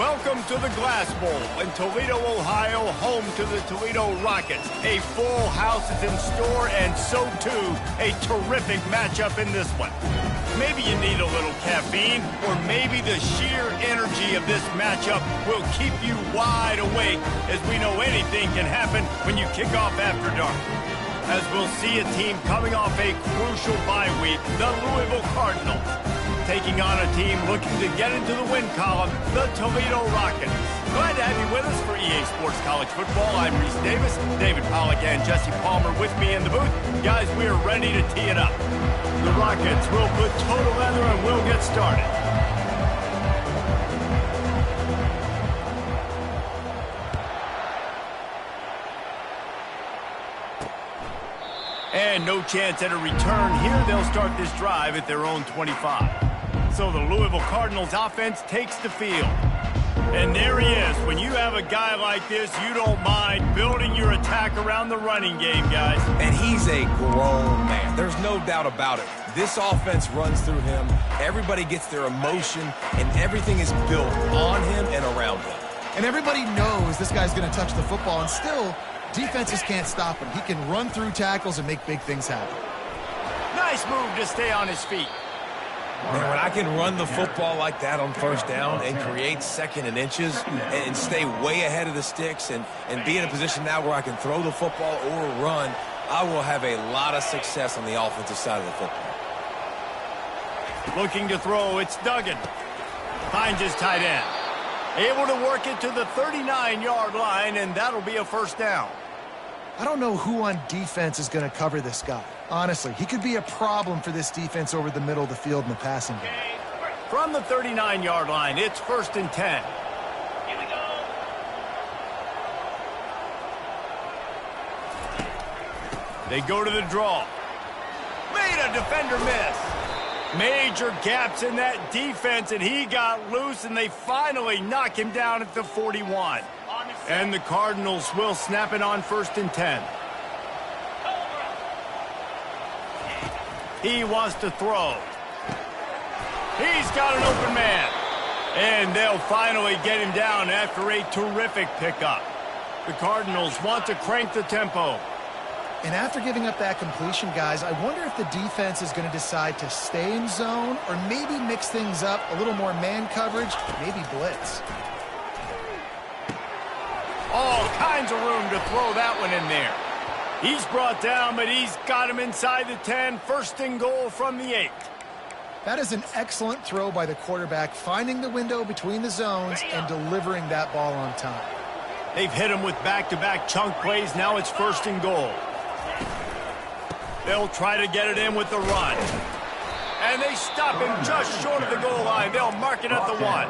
Welcome to the Glass Bowl in Toledo, Ohio, home to the Toledo Rockets. A full house is in store, and so too, a terrific matchup in this one. Maybe you need a little caffeine, or maybe the sheer energy of this matchup will keep you wide awake, as we know anything can happen when you kick off after dark. As we'll see a team coming off a crucial bye week, the Louisville Cardinals, taking on a team looking to get into the win column, the Toledo Rockets. Glad to have you with us for EA Sports College Football. I'm Reese Davis, David Pollack and Jesse Palmer with me in the booth. Guys, we are ready to tee it up. The Rockets will put toe to leather and we'll get started. And no chance at a return here. They'll start this drive at their own 25. So the Louisville Cardinals offense takes the field. And there he is. When you have a guy like this, you don't mind building your attack around the running game, guys. And he's a grown man. There's no doubt about it. This offense runs through him. Everybody gets their emotion, and everything is built on him and around him. And everybody knows this guy's going to touch the football, and still, defenses can't stop him. He can run through tackles and make big things happen. Nice move to stay on his feet. Man, when I can run the football like that on first down and create second and inches and stay way ahead of the sticks and be in a position now where I can throw the football or run, I will have a lot of success on the offensive side of the football. Looking to throw, it's Duggan. Finds his tight end. Able to work it to the 39-yard line, and that'll be a first down. I don't know who on defense is going to cover this guy. Honestly, he could be a problem for this defense over the middle of the field in the passing game. From the 39-yard line, it's 1st and 10. Here we go. They go to the draw. Made a defender miss. Major gaps in that defense, and he got loose, and they finally knock him down at the 41. And the Cardinals will snap it on 1st and 10. He wants to throw. He's got an open man. And they'll finally get him down after a terrific pickup. The Cardinals want to crank the tempo. And after giving up that completion, guys, I wonder if the defense is going to decide to stay in zone or maybe mix things up, a little more man coverage, maybe blitz. All kinds of room to throw that one in there. He's brought down, but he's got him inside the 10. 1st and goal from the 8. That is an excellent throw by the quarterback, finding the window between the zones and delivering that ball on time. They've hit him with back-to-back chunk plays. Now it's 1st and goal. They'll try to get it in with the run. And they stop him just short of the goal line. They'll mark it at the 1.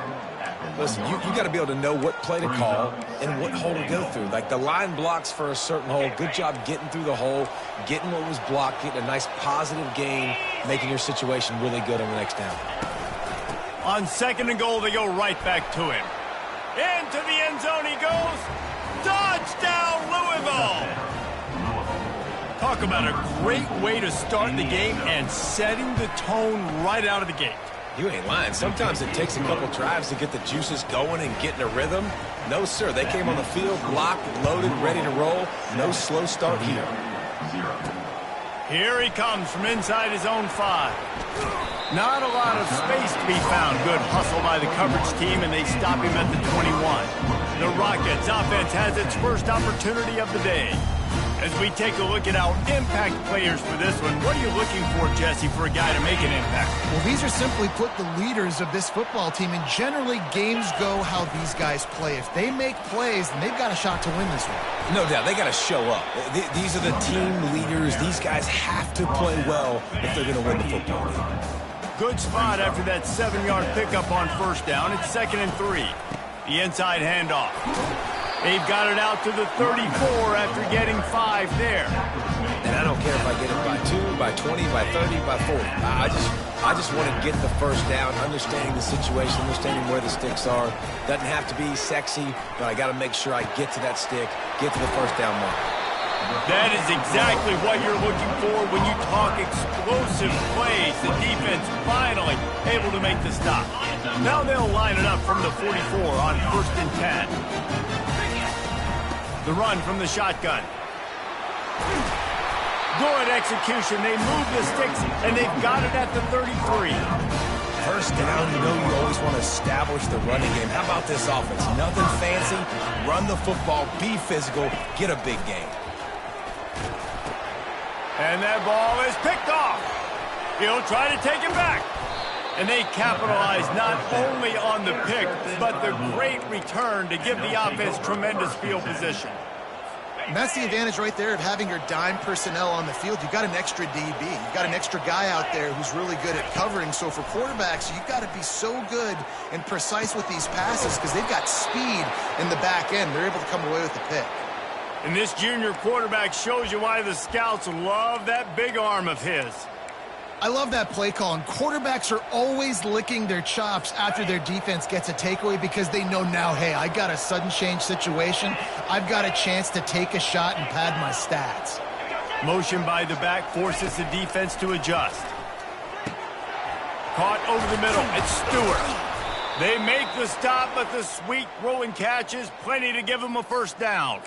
Listen, you got to be able to know what play to call and what hole to go through. Like the line blocks for a certain hole. Good job getting through the hole, getting what was blocked, getting a nice positive gain, making your situation really good on the next down. On 2nd and goal, they go right back to him. Into the end zone he goes. Touchdown, Louisville! Talk about a great way to start the game and setting the tone right out of the gate. You ain't lying. Sometimes it takes a couple drives to get the juices going and get in a rhythm. No, sir. They came on the field, blocked, loaded, ready to roll. No slow start here. Here he comes from inside his own 5. Not a lot of space to be found. Good hustle by the coverage team, and they stop him at the 21. The Rockets offense has its first opportunity of the day. As we take a look at our impact players for this one, what are you looking for, Jesse, for a guy to make an impact? Well, these are simply put the leaders of this football team, and generally games go how these guys play. If they make plays, then they've got a shot to win this one. No doubt. They got to show up. These are the team leaders. These guys have to play well if they're going to win the football game. Good spot after that 7-yard pickup on 1st down. It's 2nd and 3. The inside handoff. They've got it out to the 34 after getting 5 there. And I don't care if I get it by 2, by 20, by 30, by 40. I just want to get the first down, understanding the situation, understanding where the sticks are. Doesn't have to be sexy, but I got to make sure I get to that stick, get to the first down mark. That is exactly what you're looking for when you talk explosive plays. The defense finally able to make the stop. Now they'll line it up from the 44 on 1st and 10. The run from the shotgun. Good execution. They move the sticks, and they've got it at the 33. First down, you know you always want to establish the running game. How about this offense? Nothing fancy. Run the football, be physical, get a big gain. And that ball is picked off. He'll try to take it back. And they capitalize not only on the pick, but the great return to give the offense tremendous field position. And that's the advantage right there of having your dime personnel on the field. You've got an extra DB. You've got an extra guy out there who's really good at covering. So for quarterbacks, you've got to be so good and precise with these passes because they've got speed in the back end. They're able to come away with the pick. And this junior quarterback shows you why the scouts love that big arm of his. I love that play call, and quarterbacks are always licking their chops after their defense gets a takeaway because they know now, hey, I got a sudden change situation. I've got a chance to take a shot and pad my stats. Motion by the back forces the defense to adjust. Caught over the middle. It's Stewart. They make the stop, but the sweet throwing catch is plenty to give them a first down.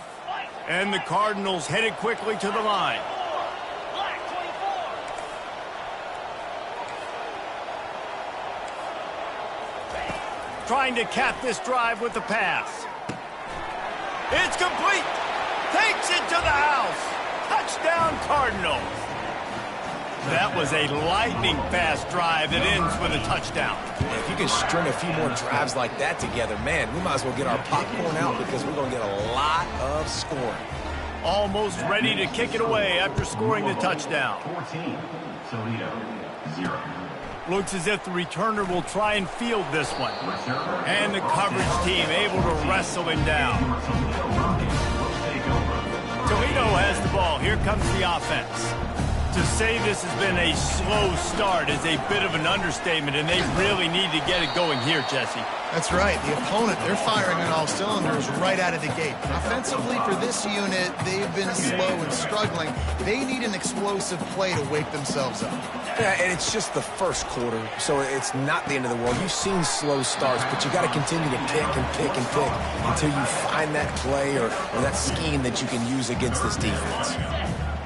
And the Cardinals headed quickly to the line. Trying to cap this drive with the pass. It's complete. Takes it to the house. Touchdown, Cardinals. That was a lightning-fast drive that ends with a touchdown. If you can string a few more drives like that together, man, we might as well get our popcorn out because we're going to get a lot of scoring. Almost ready to kick it away after scoring the touchdown. 14, Toledo, 0. Looks as if the returner will try and field this one. And the coverage team able to wrestle him down. Toledo has the ball. Here comes the offense. To say this has been a slow start is a bit of an understatement, and they really need to get it going here, Jesse. That's right. The opponent, they're firing on all cylinders right out of the gate. Offensively, for this unit, they've been slow and struggling. They need an explosive play to wake themselves up. Yeah, and it's just the first quarter, so it's not the end of the world. You've seen slow starts, but you got to continue to pick and pick and pick until you find that play or that scheme that you can use against this defense.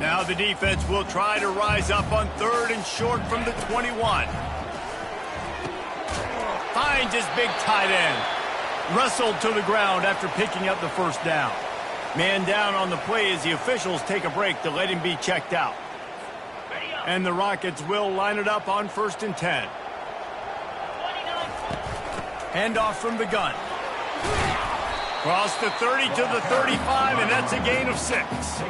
Now the defense will try to rise up on 3rd and short from the 21. Finds his big tight end. Wrestled to the ground after picking up the first down. Man down on the play as the officials take a break to let him be checked out. And the Rockets will line it up on 1st and 10. Handoff from the gun. Cross the 30 to the 35, and that's a gain of 6.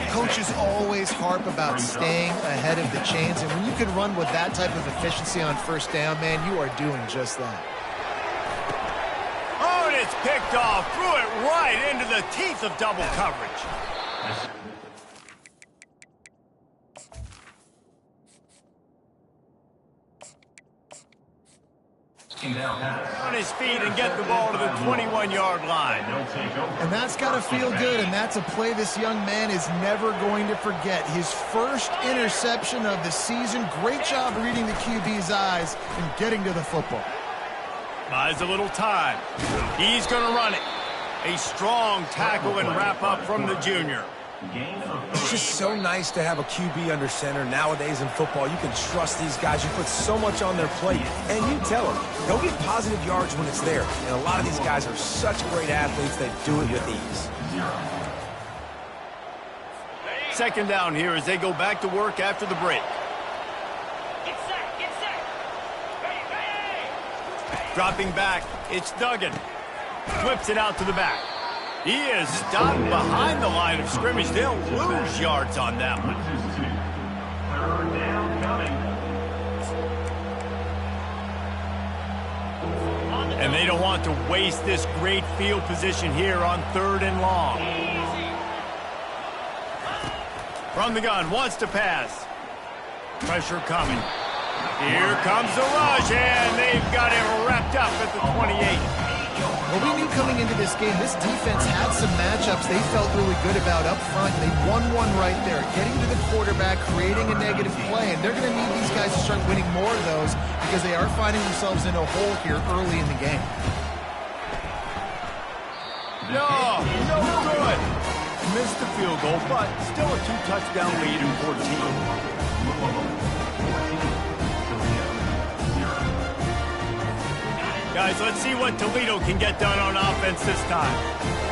Coaches always harp about staying ahead of the chains, and when you can run with that type of efficiency on first down, man, you are doing just that. Oh, and it's picked off. Threw it right into the teeth of double coverage. On his feet and get the ball to the 21-yard line. And that's got to feel good, and that's a play this young man is never going to forget. His first interception of the season. Great job reading the QB's eyes and getting to the football. Buys a little time. He's going to run it. A strong tackle and wrap up from the junior. It's just so nice to have a QB under center nowadays in football. You can trust these guys. You put so much on their plate, and you tell them, they'll get positive yards when it's there. And a lot of these guys are such great athletes that do it with ease. Second down here as they go back to work after the break. Dropping back, it's Duggan. Flips it out to the back. He is stopped behind the line of scrimmage. They'll lose yards on that one. And they don't want to waste this great field position here on 3rd and long. From the gun, wants to pass. Pressure coming. Here comes the rush, and they've got him wrapped up at the 28. Well, we knew coming into this game, this defense had some matchups they felt really good about up front. They won one right there, getting to the quarterback, creating a negative play, and they're going to need these guys to start winning more of those because they are finding themselves in a hole here early in the game. No good. Missed the field goal, but still a 2-touchdown lead in 14. Guys, let's see what Toledo can get done on offense this time.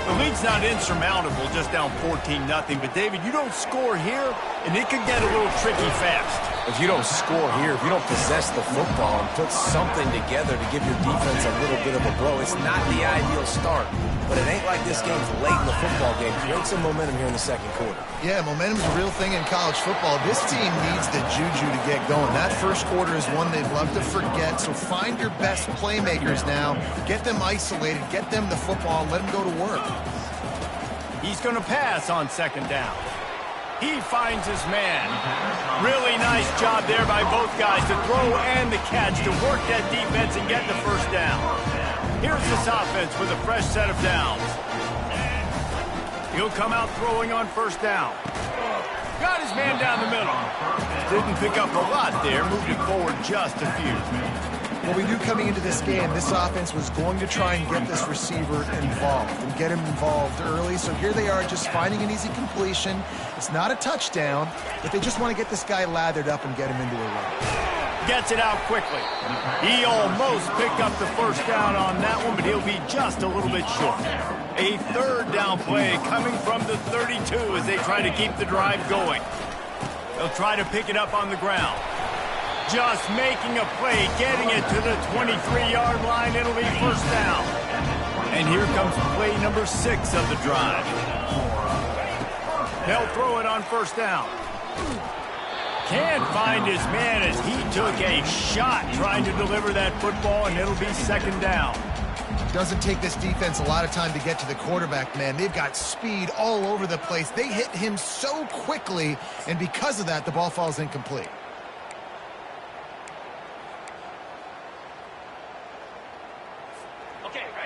The lead's not insurmountable, just down 14-0. But, David, you don't score here, and it could get a little tricky fast. If you don't score here, if you don't possess the football and put something together to give your defense a little bit of a blow, it's not the ideal start. But it ain't like this game's late in the football game. Create some momentum here in the second quarter. Yeah, momentum's a real thing in college football. This team needs the juju to get going. That first quarter is one they'd love to forget, so find your best playmakers now. Get them isolated, get them the football, and let them go to work. He's going to pass on second down. He finds his man. Really nice job there by both guys to throw and the catch to work that defense and get the first down. Here's this offense with a fresh set of downs. He'll come out throwing on first down. Got his man down the middle. Didn't pick up a lot there, moved it forward just a few. Well, we knew coming into this game, this offense was going to try and get this receiver involved and get him involved early. So here they are just finding an easy completion. It's not a touchdown, but they just want to get this guy lathered up and get him into a run. Gets it out quickly. He almost picked up the first down on that one, but he'll be just a little bit short. A third down play coming from the 32 as they try to keep the drive going. They'll try to pick it up on the ground. Just making a play, getting it to the 23-yard line. It'll be first down. And here comes play number 6 of the drive. They'll throw it on first down. Can't find his man as he took a shot trying to deliver that football, and it'll be second down. Doesn't take this defense a lot of time to get to the quarterback, man. They've got speed all over the place. They hit him so quickly, and because of that, the ball falls incomplete.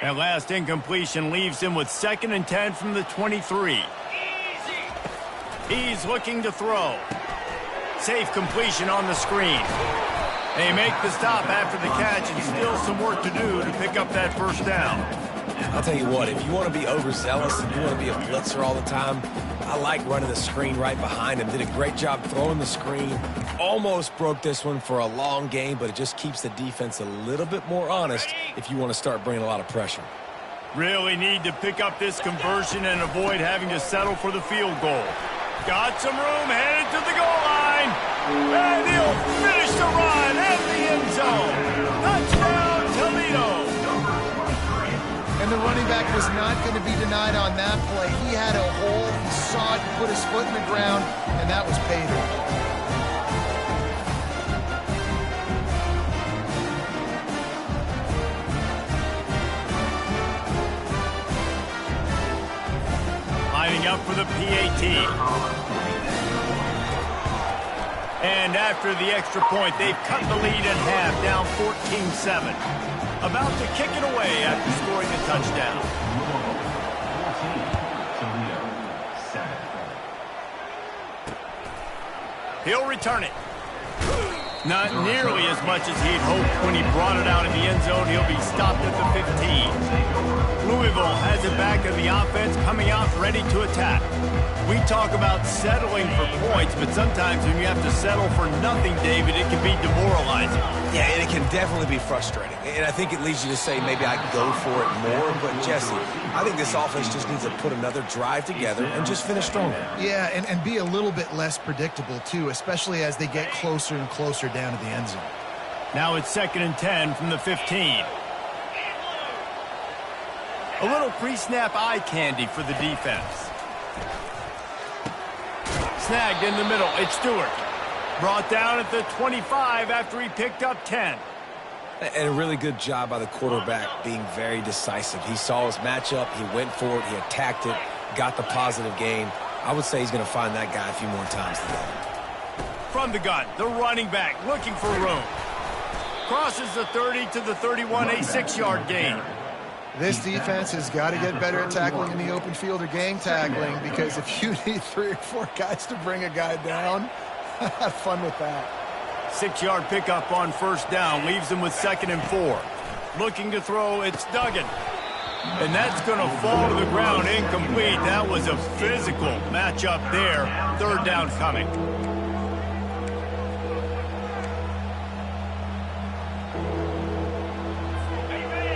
That last incompletion leaves him with 2nd and 10 from the 23. He's looking to throw. Safe completion on the screen. They make the stop after the catch, and still some work to do to pick up that first down. I'll tell you what, if you want to be overzealous and you want to be a blitzer all the time, I like running the screen right behind him. Did a great job throwing the screen. Almost broke this one for a long game, but it just keeps the defense a little bit more honest if you want to start bringing a lot of pressure. Really need to pick up this conversion and avoid having to settle for the field goal. Got some room, headed to the goal line. And he'll finish the run at the end zone. Touchdown, Toledo. And the running back was not going to be denied on that play. He had a hole, he saw it, put his foot in the ground, and that was payday. Lining up for the PAT. And after the extra point, they've cut the lead in half, down 14-7. About to kick it away after scoring a touchdown. He'll return it. Not nearly as much as he'd hoped when he brought it out in the end zone. He'll be stopped at the 15. Louisville has it back in the offense, coming out ready to attack. We talk about settling for points, but sometimes when you have to settle for nothing, David, it can be demoralizing. Yeah, and it can definitely be frustrating. And I think it leads you to say maybe I go for it more. But, Jesse, I think this offense just needs to put another drive together and just finish stronger. Yeah, and be a little bit less predictable, too, especially as they get closer and closer down to the end zone. Now it's 2nd and 10 from the 15. A little pre-snap eye candy for the defense. Snagged in the middle. It's Stewart. Brought down at the 25 after he picked up 10. And a really good job by the quarterback being very decisive. He saw his matchup. He went for it. He attacked it. Got the positive gain. I would say he's going to find that guy a few more times today. From the gun, the running back looking for room. Crosses the 30 to the 31, a 6-yard gain. This defense has got to get better at tackling in the open field or gang tackling, because if you need 3 or 4 guys to bring a guy down, have fun with that. 6-yard pickup on first down leaves him with 2nd and 4. Looking to throw, it's Duggan. And that's going to fall to the ground incomplete. That was a physical matchup there. 3rd down coming.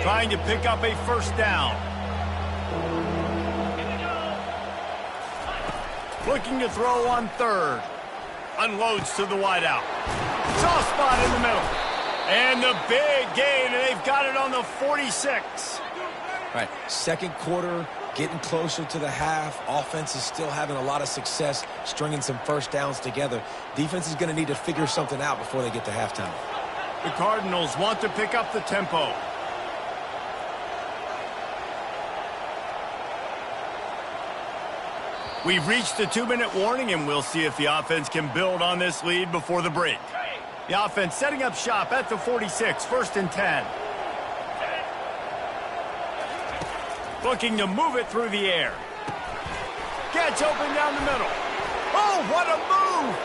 Trying to pick up a first down. Looking to throw on 3rd. Unloads to the wideout. Soft spot in the middle. And the big gain, and they've got it on the 46. All right, 2nd quarter, getting closer to the half. Offense is still having a lot of success stringing some first downs together. Defense is going to need to figure something out before they get to halftime. The Cardinals want to pick up the tempo. We've reached the 2-minute warning, and we'll see if the offense can build on this lead before the break. The offense setting up shop at the 46, 1st and 10. Looking to move it through the air. Gets open down the middle. Oh, what a move!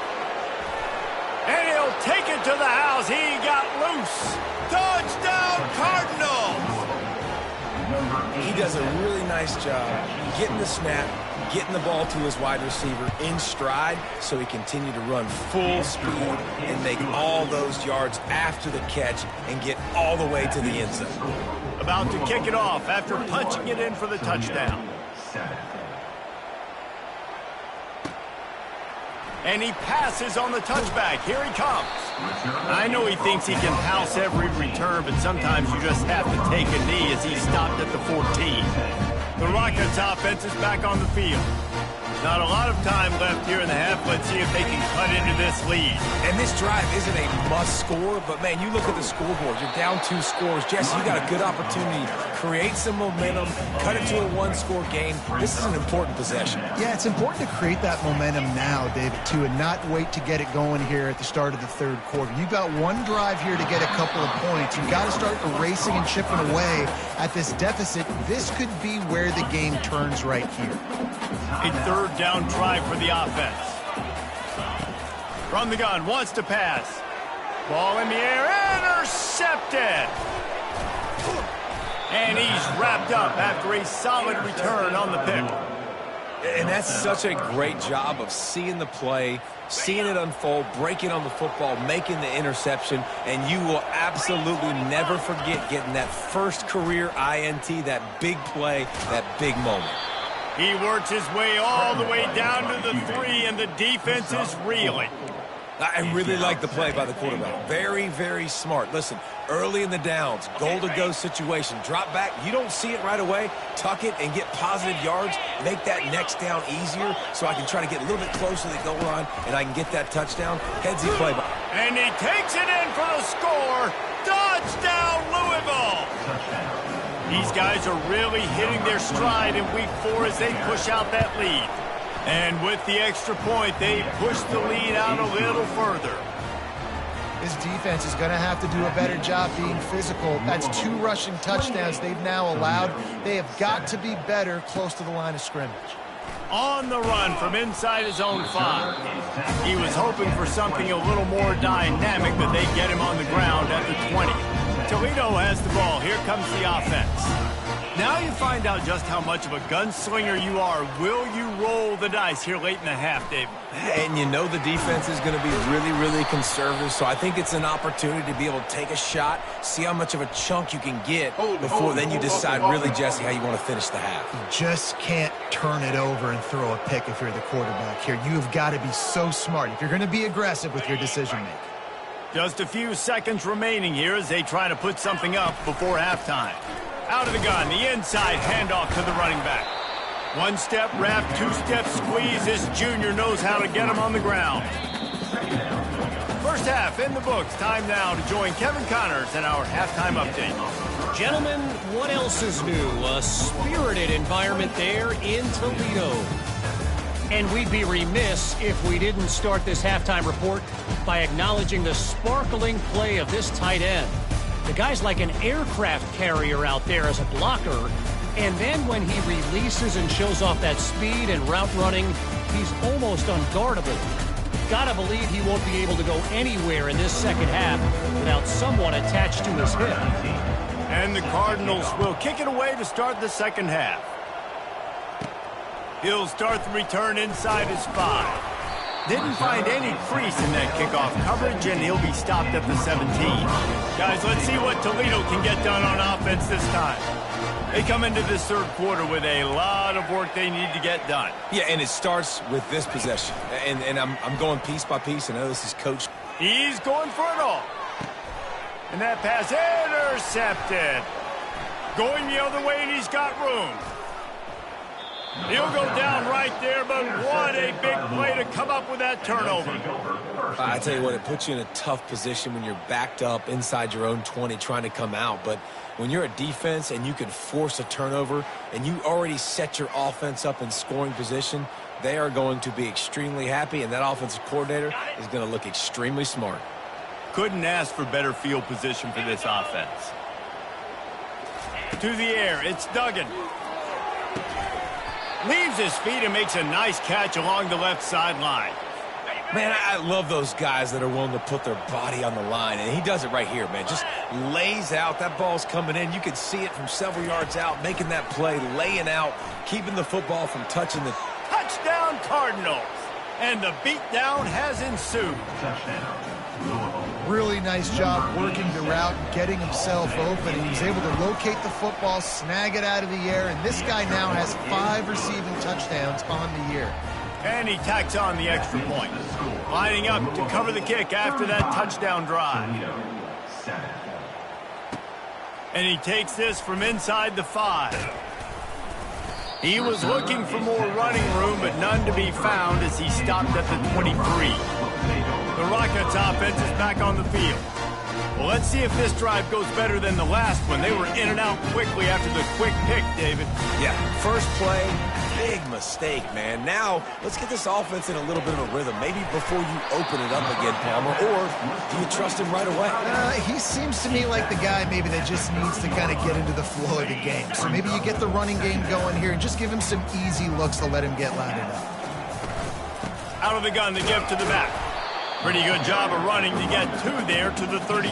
And he'll take it to the house. He got loose. Touchdown, Cardinals! He does a really nice job getting the snap, getting the ball to his wide receiver in stride so he continue to run full speed and make all those yards after the catch and get all the way to the end zone. About to kick it off after punching it in for the touchdown. And he passes on the touchback. Here he comes. I know he thinks he can house every return, but sometimes you just have to take a knee as he stopped at the 14. The Rockets offense is back on the field. Not a lot of time left here in the half. Let's see if they can cut into this lead. And this drive isn't a must score, but man, you look at the scoreboard. You're down 2 scores. Jesse, you got a good opportunity. Create some momentum, cut it to a 1-score game. This is an important possession. Yeah, it's important to create that momentum now, David, too, and not wait to get it going here at the start of the 3rd quarter. You've got 1 drive here to get a couple of points. You've got to start erasing and chipping away at this deficit. This could be where the game turns right here. A 3rd down try for the offense. From the gun, wants to pass. Ball in the air, intercepted. And he's wrapped up after a solid return on the pick. And that's such a great job of seeing the play, seeing it unfold, breaking on the football, making the interception, and you will absolutely never forget getting that first career INT, that big play, that big moment. He works his way all the way down to the 3, and the defense is reeling. I really like the play by the quarterback. Very, very smart. Listen, early in the downs, goal-to-go situation, drop back. You don't see it right away. Tuck it and get positive yards. Make that next down easier so I can try to get a little bit closer to the goal line and I can get that touchdown. Headsy play. And he takes it in for the score. Touchdown, Louisville! These guys are really hitting their stride in week 4 as they push out that lead. And with the extra point, they push the lead out a little further. This defense is going to have to do a better job being physical. That's 2 rushing touchdowns they've now allowed. They have got to be better close to the line of scrimmage. On the run from inside his own 5. He was hoping for something a little more dynamic, but they get him on the ground at the 20. Toledo has the ball. Here comes the offense. Now you find out just how much of a gunslinger you are. Will you roll the dice here late in the half, Dave? And you know the defense is going to be really, really conservative, so I think it's an opportunity to be able to take a shot, see how much of a chunk you can get before then you decide really, Jesse, how you want to finish the half. You just can't turn it over and throw a pick if you're the quarterback here. You have got to be so smart if you're going to be aggressive with your decision-making. Just a few seconds remaining here as they try to put something up before halftime. Out of the gun, the inside handoff to the running back. 1-step wrap, 2-step squeeze. This junior knows how to get him on the ground. First half in the books. Time now to join Kevin Connors in our halftime update. Gentlemen, what else is new? A spirited environment there in Toledo. And we'd be remiss if we didn't start this halftime report by acknowledging the sparkling play of this tight end. The guy's like an aircraft carrier out there as a blocker. And then when he releases and shows off that speed and route running, he's almost unguardable. Gotta believe he won't be able to go anywhere in this second half without someone attached to his hip. And the Cardinals will kick it away to start the second half. He'll start the return inside his 5. Didn't find any crease in that kickoff coverage, and he'll be stopped at the 17. Guys, let's see what Toledo can get done on offense this time. They come into this third quarter with a lot of work they need to get done. Yeah, and it starts with this possession. And I'm going piece by piece. I know this is coach. He's going for it all. And that pass intercepted. Going the other way, and he's got room. He'll go down right there, but what a big play to come up with that turnover. I tell you what, it puts you in a tough position when you're backed up inside your own 20 trying to come out. But when you're a defense and you can force a turnover and you already set your offense up in scoring position, they are going to be extremely happy, and that offensive coordinator is going to look extremely smart. Couldn't ask for better field position for this offense. To the air, it's Duggan. Leaves his feet and makes a nice catch along the left sideline. Man, I love those guys that are willing to put their body on the line, and he does it right here, man. Just lays out. That ball's coming in. You can see it from several yards out, making that play, laying out, keeping the football from touching the... Touchdown, Cardinals! And the beatdown has ensued. Really nice job working the route, getting himself open. He was able to locate the football, snag it out of the air, and this guy now has 5 receiving touchdowns on the year. And he tacks on the extra point. Lining up to cover the kick after that touchdown drive. And he takes this from inside the 5. He was looking for more running room, but none to be found as he stopped at the 23. The Rockets offense is back on the field. Well, let's see if this drive goes better than the last one. They were in and out quickly after the quick pick, David. Yeah, first play, big mistake, man. Now, let's get this offense in a little bit of a rhythm. Maybe before you open it up again, Palmer, or do you trust him right away? He seems to me like the guy maybe that just needs to kind of get into the flow of the game. So maybe you get the running game going here and just give him some easy looks to let him get loaded up. Out of the gun, the give to the back. Pretty good job of running to get 2 there to the 32.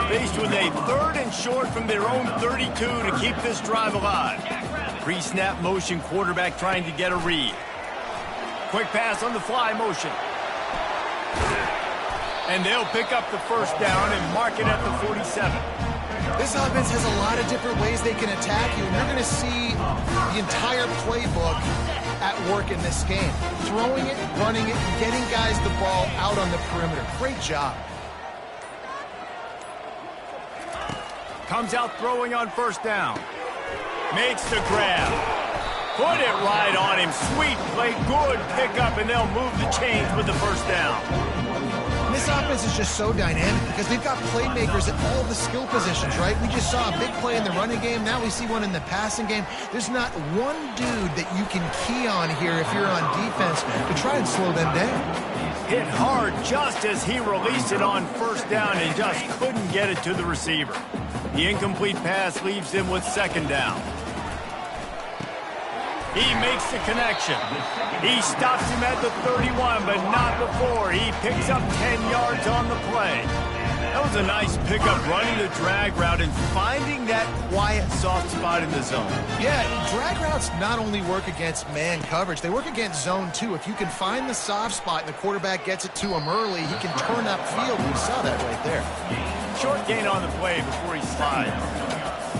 Faced with a 3rd and short from their own 32 to keep this drive alive. Pre-snap motion, quarterback trying to get a read. Quick pass on the fly motion. And they'll pick up the first down and mark it at the 47. This offense has a lot of different ways they can attack you, and you're going to see the entire playbook at work in this game. Throwing it, running it, and getting guys the ball out on the perimeter. Great job. Comes out throwing on first down. Makes the grab. Put it right on him. Sweet play, good pickup, and they'll move the chains with the first down. This offense is just so dynamic because they've got playmakers at all the skill positions, right? We just saw a big play in the running game. Now we see one in the passing game. There's not one dude that you can key on here if you're on defense to try and slow them down. Hit hard just as he released it on first down and just couldn't get it to the receiver. The incomplete pass leaves him with second down. He makes the connection. He stops him at the 31, but not before. He picks up 10 yards on the play. That was a nice pickup, running the drag route and finding that quiet, soft spot in the zone. Yeah, drag routes not only work against man coverage, they work against zone too. If you can find the soft spot and the quarterback gets it to him early, he can turn upfield. We saw that right there. Short gain on the play before he slides.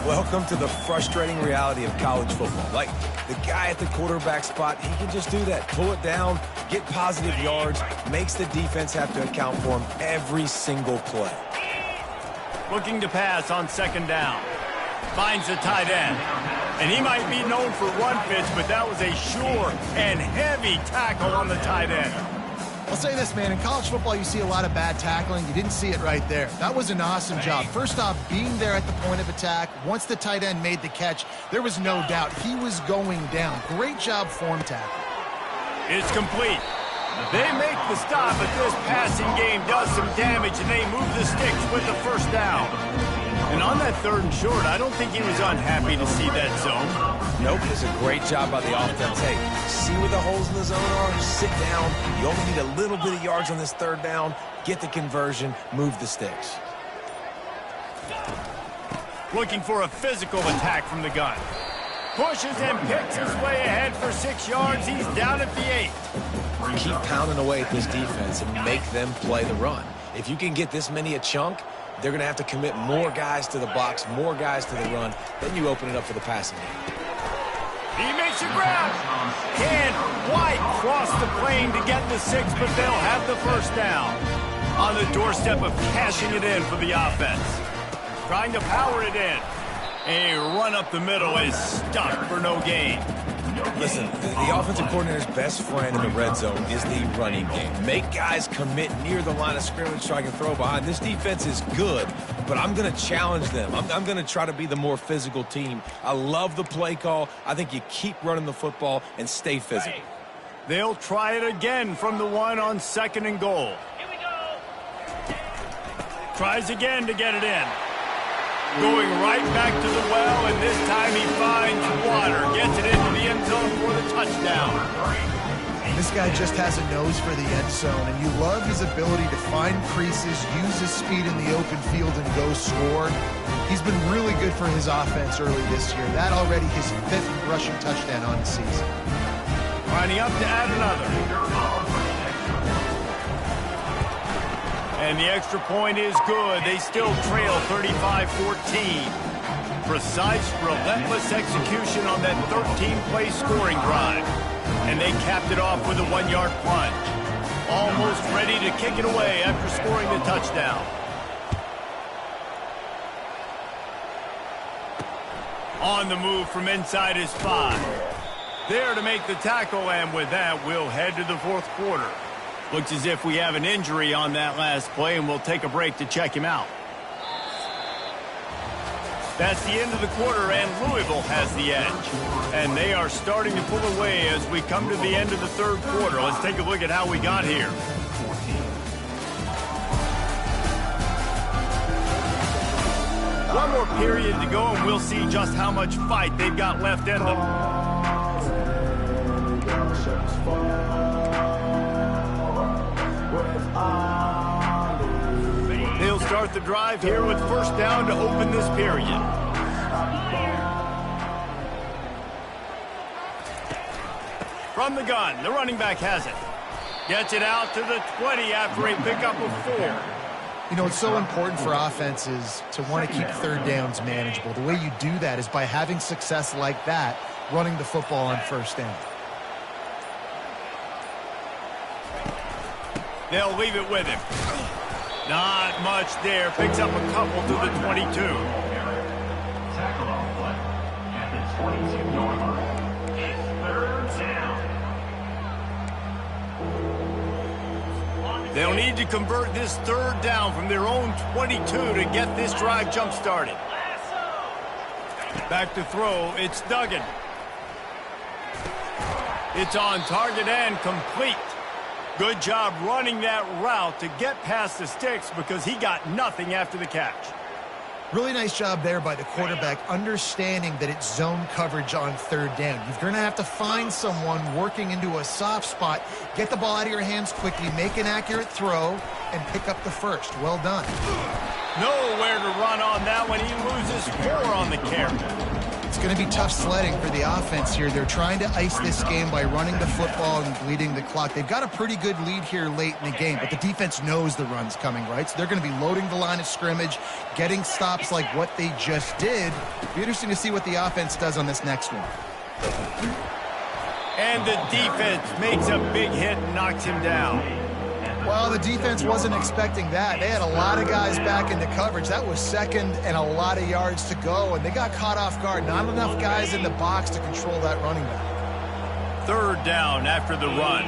Welcome to the frustrating reality of college football. Like, the guy at the quarterback spot, he can just do that. Pull it down, get positive yards, makes the defense have to account for him every single play. Looking to pass on second down. Finds the tight end. And he might be known for run fits, but that was a sure and heavy tackle on the tight end. I'll say this, man. In college football, you see a lot of bad tackling. You didn't see it right there. That was an awesome job. First off, being there at the point of attack. Once the tight end made the catch, there was no doubt he was going down. Great job form tackle. It's complete. They make the stop, but this passing game does some damage, and they move the sticks with the first down. And on that 3rd and short, I don't think he was unhappy to see that zone. Nope, it's a great job by the offense. Hey, see where the holes in the zone are? Sit down. You only need a little bit of yards on this 3rd down. Get the conversion. Move the sticks. Looking for a physical attack from the gun. Pushes and picks his way ahead for 6 yards. He's down at the 8. Keep pounding away at this defense and make them play the run. If you can get this many a chunk, they're going to have to commit more guys to the box, more guys to the run. Then you open it up for the passing game. He makes a grab. Can White cross the plane to get the 6, but they'll have the first down. On the doorstep of cashing it in for the offense. Trying to power it in. A run up the middle is stuck for no gain. Listen, the offensive coordinator's best friend in the red zone is the running game. Make guys commit near the line of scrimmage so I can throw behind. This defense is good, but I'm going to challenge them. I'm going to try to be the more physical team. I love the play call. I think you keep running the football and stay physical. They'll try it again from the 1 on 2nd and goal. Here we go. Tries again to get it in. Going right back to the well, and this time he finds water. Gets it into the end zone for the touchdown. This guy just has a nose for the end zone, and you love his ability to find creases, use his speed in the open field, and go score. He's been really good for his offense early this year. That already his 5th rushing touchdown on the season. Lining up to add another. And the extra point is good. They still trail 35-14. Precise, relentless execution on that 13-play scoring drive. And they capped it off with a 1-yard plunge. Almost ready to kick it away after scoring the touchdown. On the move from inside his 5. There to make the tackle, and with that, we'll head to the 4th quarter. Looks as if we have an injury on that last play, and we'll take a break to check him out. That's the end of the quarter, and Louisville has the edge. And they are starting to pull away as we come to the end of the 3rd quarter. Let's take a look at how we got here. One more period to go, and we'll see just how much fight they've got left in them. They'll start the drive here with first down to open this period. From the gun, the running back has it. Gets it out to the 20 after a pickup of 4. You know, it's so important for offenses to want to keep 3rd downs manageable. The way you do that is by having success like that, running the football on first down. They'll leave it with him. Not much there. Picks up a couple to the 22. Tackle on play at the 22-yard line. It's 3rd down. They'll need to convert this 3rd down from their own 22 to get this drive jump-started. Back to throw. It's Duggan. It's on target and complete. Good job running that route to get past the sticks because he got nothing after the catch. Really nice job there by the quarterback, understanding that it's zone coverage on 3rd down. You're going to have to find someone working into a soft spot, get the ball out of your hands quickly, make an accurate throw, and pick up the first. Well done. Nowhere to run on that one. He loses 4 on the carry. It's going to be tough sledding for the offense here. They're trying to ice this game by running the football and bleeding the clock. They've got a pretty good lead here late in the game, but the defense knows the run's coming, right? So they're going to be loading the line of scrimmage, getting stops like what they just did. Be interesting to see what the offense does on this next one. And the defense makes a big hit and knocks him down. Well, the defense wasn't expecting that. They had a lot of guys back into coverage. That was 2nd and a lot of yards to go, and they got caught off guard. Not enough guys in the box to control that running back. 3rd down after the run.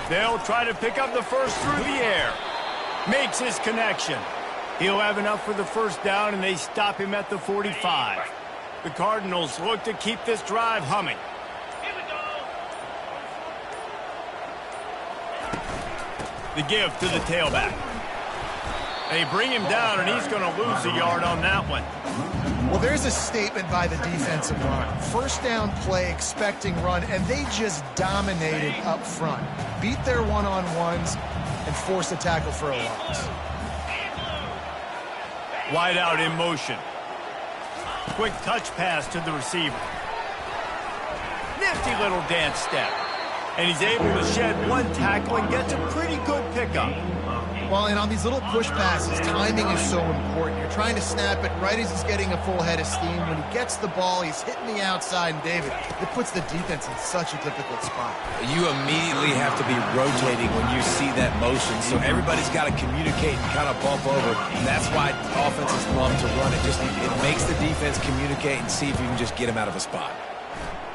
They'll try to pick up the first through the air. Makes his connection. He'll have enough for the first down, and they stop him at the 45. The Cardinals look to keep this drive humming. The give to the tailback. They bring him down, and he's going to lose a yard on that one. Well, there's a statement by the defensive line. First down play, expecting run, and they just dominated up front. Beat their one-on-ones and forced a tackle for a loss. Wide out in motion. Quick touch pass to the receiver. Nifty little dance step. And he's able to shed one tackle and gets a pretty good pickup. Well, and on these little push passes, timing is so important. You're trying to snap it right as he's getting a full head of steam. When he gets the ball, he's hitting the outside, and David, it puts the defense in such a difficult spot. You immediately have to be rotating when you see that motion, so everybody's got to communicate and kind of bump over. And that's why offenses love to run it. It makes the defense communicate and see if you can just get him out of a spot.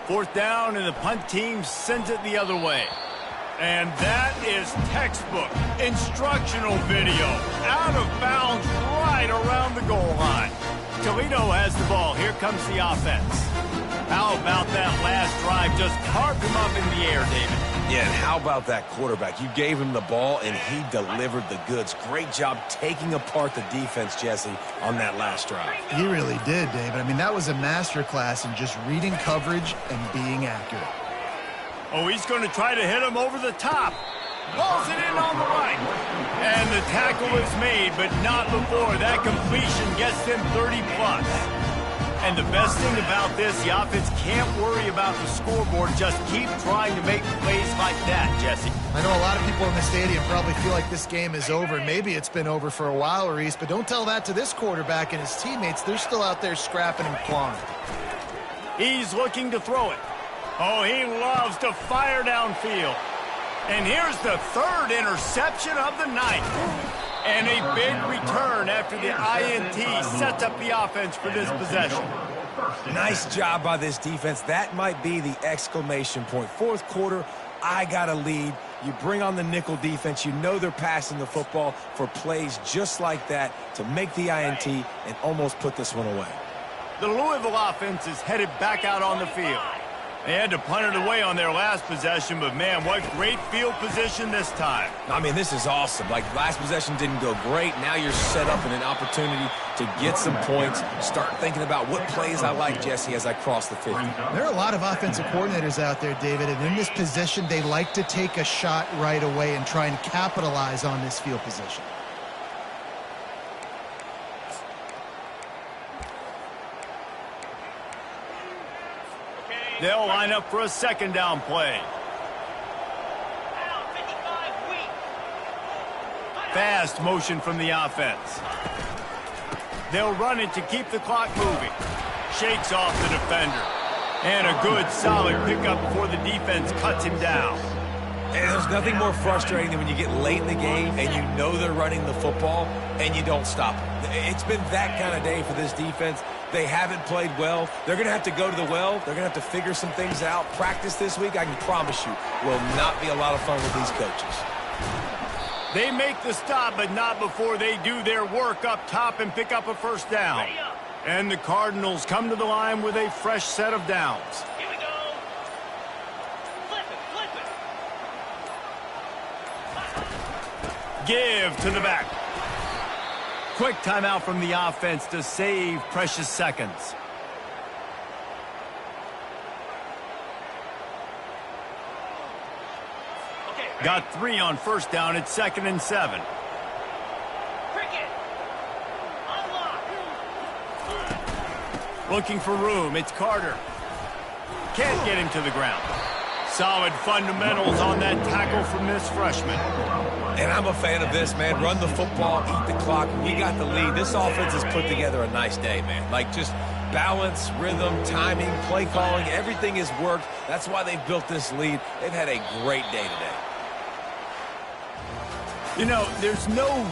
Fourth down, and the punt team sends it the other way. And that is textbook instructional video. Out of bounds right around the goal line. Toledo has the ball. Here comes the offense. How about that last drive? Just carved him up in the air, David. Yeah, and how about that quarterback? You gave him the ball, and he delivered the goods. Great job taking apart the defense, Jesse, on that last drive. He really did, David. I mean, that was a masterclass in just reading coverage and being accurate. Oh, he's going to try to hit him over the top. Pulls it in on the right. And the tackle is made, but not before that completion gets them 30-plus. And the best thing about this, the offense can't worry about the scoreboard. Just keep trying to make plays like that, Jesse. I know a lot of people in the stadium probably feel like this game is over. Maybe it's been over for a while, Reese, but don't tell that to this quarterback and his teammates. They're still out there scrapping and clawing. He's looking to throw it. Oh, he loves to fire downfield. And here's the third interception of the night. And a big return after the INT sets up the offense for this possession. Nice job by this defense. That might be the exclamation point. Fourth quarter, I got a lead. You bring on the nickel defense. You know they're passing the football for plays just like that to make the INT and almost put this one away. The Louisville offense is headed back out on the field. They had to punt it away on their last possession, but, man, what great field position this time. I mean, this is awesome. Like, last possession didn't go great. Now you're set up in an opportunity to get some points. Start thinking about what plays I like, Jesse, as I cross the 50. There are a lot of offensive coordinators out there, David, and in this position, they like to take a shot right away and try and capitalize on this field position. They'll line up for a second down play. Fast motion from the offense. They'll run it to keep the clock moving. Shakes off the defender. And a good, solid pickup before the defense cuts him down. And there's nothing more frustrating than when you get late in the game and you know they're running the football and you don't stop them. It's been that kind of day for this defense. They haven't played well. They're going to have to go to the well. They're going to have to figure some things out. Practice this week, I can promise you, will not be a lot of fun with these coaches. They make the stop, but not before they do their work up top and pick up a first down. And the Cardinals come to the line with a fresh set of downs. Here we go. Flip it. Give to the back. Quick timeout from the offense to save precious seconds. Okay. Got 3 on first down. It's 2nd and 7. Cricket. Unlock. Looking for room. It's Carter. Can't get him to the ground. Solid fundamentals on that tackle from this freshman. And I'm a fan of this, man. Run the football, eat the clock. We got the lead. This offense has put together a nice day, man. Like, just balance, rhythm, timing, play calling, everything has worked. That's why they've built this lead. They've had a great day today. You know, there's no